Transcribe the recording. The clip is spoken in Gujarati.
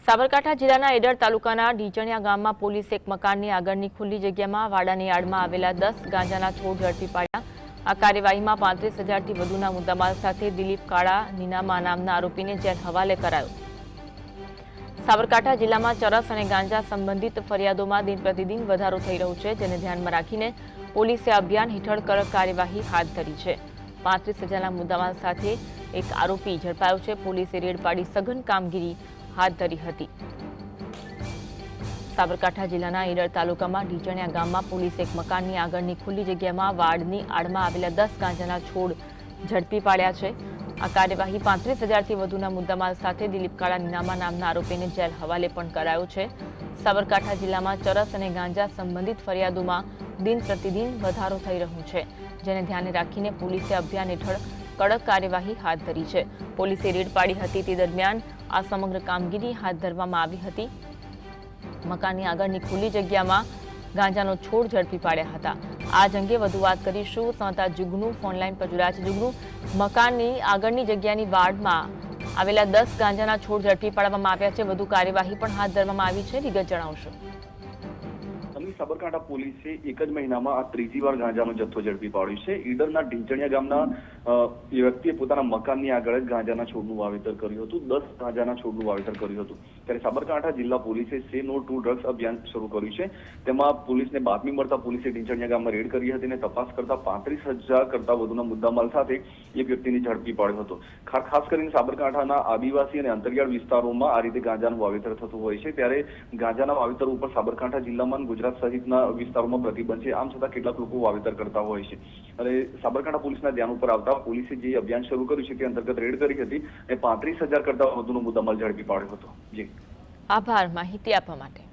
સાબરકાંઠા જિલ્લાના ઈડર તાલુકાના ઢીંચણિયા ગામમાં પોલીસે એક મકાનની આગળની ખુલ્લી જગ્યામાં વાડાની આડમાં આવેલા 10 ગાંજાના છોડ ઝડપી પાડ્યા। આ કાર્યવાહીમાં 35,000થી વધુના મુદ્દામાલ સાથે દિલીપ કાળા નીનામા નામના આરોપીને જેલ હવાલે કરાયો। સાબરકાંઠા જિલ્લામાં ચરસ અને ગાંજા સંબંધિત ફરિયાદોમાં દિન પ્રતિદિન વધારો થઈ રહ્યો છે, જેને ધ્યાનમાં રાખીને પોલીસે અભિયાન હેઠળ કડક કાર્યવાહી હાથ ધરી છે। 35,000ના મુદ્દામાલ સાથે એક આરોપી ઝડપાયો છે। પોલીસે રેડ પાડી સઘન કામગીરી હાથ ધરી હતી। સાબરકાંઠા જિલ્લાના ઈડર તાલુકામાં ઢીંચણિયા ગામમાં પોલીસે એક મકાનની આગળની ખુલ્લી જગ્યામાં વાડની આડમાં આવેલા 10 ગાંજાના છોડ ઝડપી પાડ્યા છે। આ કાર્યવાહી 35,000થી વધુના મુદ્દામાલ સાથે દિલીપ કાળા નીનામા નામના આરોપીને જેલ હવાલે પણ કરાયો છે। સાબરકાંઠા જિલ્લામાં ચરસ અને ગાંજા સંબંધિત ફરિયાદોમાં દિન પ્રતિદિન વધારો થઈ રહ્યો છે, જેને ધ્યાને રાખીને પોલીસે અભિયાન હેઠળ કડક કાર્યવાહી હાથ ધરી છે। પોલીસે રેડ પાડી હતી તે દરમિયાન આ સમગ્ર કામગીરી હાથ ધરવામાં આવી હતી। મકાનની આગળની ખુલ્લી જગ્યામાં ગાંજાનો છોડ ઝડપી પાડ્યા હતા। આ અંગે વધુ વાત કરીશું। સંવાદદાતા જુગનુ ફોનલાઈન પર જોડાયા છે। જુગનુ, મકાનની આગળની જગ્યાની વાડમાં આવેલા 10 ગાંજાના છોડ ઝડપી પાડવામાં આવ્યા છે, વધુ કાર્યવાહી પણ હાથ ધરવામાં આવી છે, વિગત જણાવશો। સાબરકાંઠા પોલીસે એક જ મહિનામાં આ ત્રીજી વાર ગાંજાનો જથ્થો ઝડપી પાડ્યો છે। ઈડરના ઢીંચણિયા ગામના વ્યક્તિએ પોતાના મકાનની આગળ જ ગાંજાના છોડનું વાવેતર કર્યું હતું। 10 ગાંજાના છોડનું વાવેતર કર્યું હતું। ત્યારે સાબરકાંઠા જિલ્લા પોલીસે સે નો ટુ ડ્રગ્સ અભિયાન શરૂ કર્યું છે। તેમાં પોલીસને બાતમી મળતા પોલીસે ઢીંચણિયા ગામમાં રેડ કરી હતી અને તપાસ કરતા 35,000 કરતા વધુના મુદ્દામાલ સાથે એક વ્યક્તિને ઝડપી પાડ્યો હતો। ખાસ કરીને સાબરકાંઠાના આદિવાસી અને અંતરિયાળ વિસ્તારોમાં આ રીતે ગાંજાનું વાવેતર થતું હોય છે। ત્યારે ગાંજાના વાવેતર ઉપર સાબરકાંઠા જિલ્લામાં ગુજરાત સહિતના વિસ્તારોમાં પ્રતિબંધ છે। આમ છતાં કેટલાક લોકો વાવેતર કરતા હોય છે અને સાબરકાંઠા પોલીસના ધ્યાન ઉપર આવતા પોલીસે જે અભિયાન શરૂ કર્યું છે તે અંતર્ગત રેડ કરી હતી અને 35,000 કરતા વધુનો મુદ્દામાલ ઝડપી પાડ્યો હતો। જી, આભાર માહિતી આપવા માટે।